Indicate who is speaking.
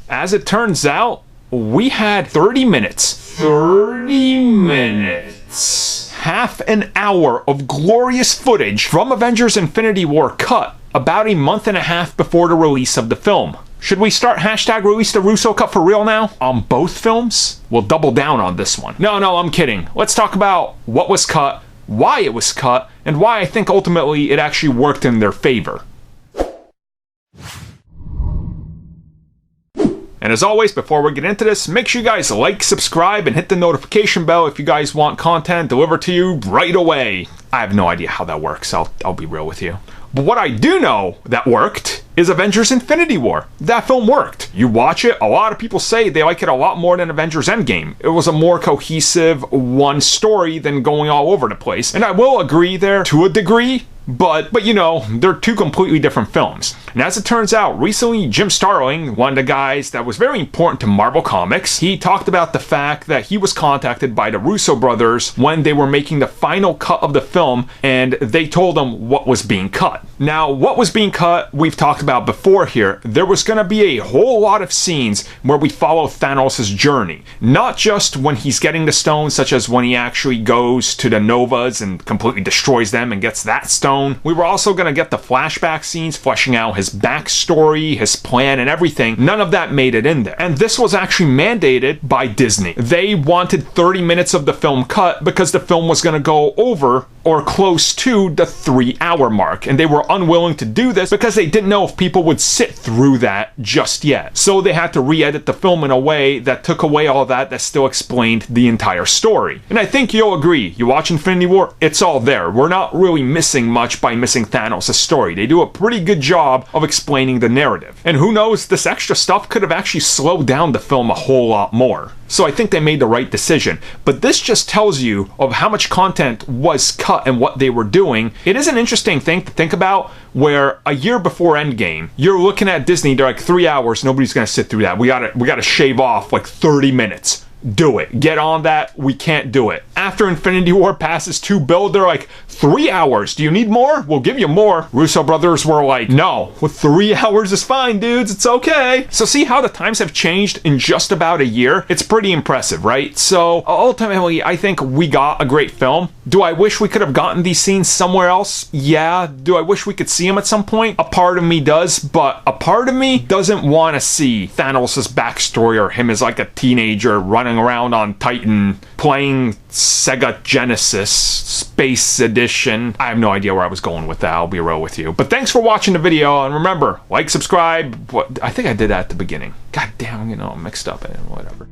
Speaker 1: As it turns out, we had 30 minutes. 30 minutes. Half an hour of glorious footage from Avengers Infinity War cut about a month and a half before the release of the film. Should we start hashtag release the Russo cut for real now? On both films? We'll double down on this one. No, I'm kidding. Let's talk about what was cut, why it was cut, and why I think ultimately it actually worked in their favor. And as always, before we get into this, make sure you guys like, subscribe, and hit the notification bell if you guys want content delivered to you right away. I have no idea how that works, I'll be real with you. But what I do know that worked is Avengers Infinity War. That film worked. You watch it, a lot of people say they like it a lot more than Avengers Endgame. It was a more cohesive one story than going all over the place. And I will agree there to a degree, but you know, they're two completely different films. And as it turns out, recently Jim Starlin, one of the guys that was very important to Marvel Comics, he talked about the fact that he was contacted by the Russo brothers when they were making the final cut of the film, and they told him what was being cut. Now, what was being cut, we've talked about before here. There was going to be a whole lot of scenes where we follow Thanos' journey. Not just when he's getting the stones, such as when he actually goes to the Novas and completely destroys them and gets that stone. We were also going to get the flashback scenes fleshing out his backstory, his plan, and everything. None of that made it in there. And this was actually mandated by Disney. They wanted 30 minutes of the film cut because the film was going to go over or close to the 3-hour mark. And they were unwilling to do this because they didn't know if people would sit through that just yet. So they had to re-edit the film in a way that took away all that still explained the entire story. And I think you'll agree, you watch Infinity War, it's all there. We're not really missing much by missing Thanos' story. They do a pretty good job of explaining the narrative. And who knows, this extra stuff could have actually slowed down the film a whole lot more. So I think they made the right decision. But this just tells you of how much content was cut and what they were doing. It is an interesting thing to think about, where a year before Endgame, you're looking at Disney, they're like 3 hours, nobody's gonna sit through that. We gotta shave off like 30 minutes. Do it. Get on that. We can't do it. After Infinity War passes 2 billion, they're like, 3 hours. Do you need more? We'll give you more. Russo brothers were like, no, with 3 hours is fine, dudes. It's okay. So see how the times have changed in just about a year? It's pretty impressive, right? So ultimately, I think we got a great film. Do I wish we could have gotten these scenes somewhere else? Yeah. Do I wish we could see them at some point? A part of me does, but a part of me doesn't want to see Thanos' backstory or him as like a teenager running around on Titan playing Sega Genesis Space Edition. I have no idea where I was going with that, I'll be real with you. But thanks for watching the video, and remember, like, subscribe. I think I did that at the beginning. God damn, I'm mixed up and whatever.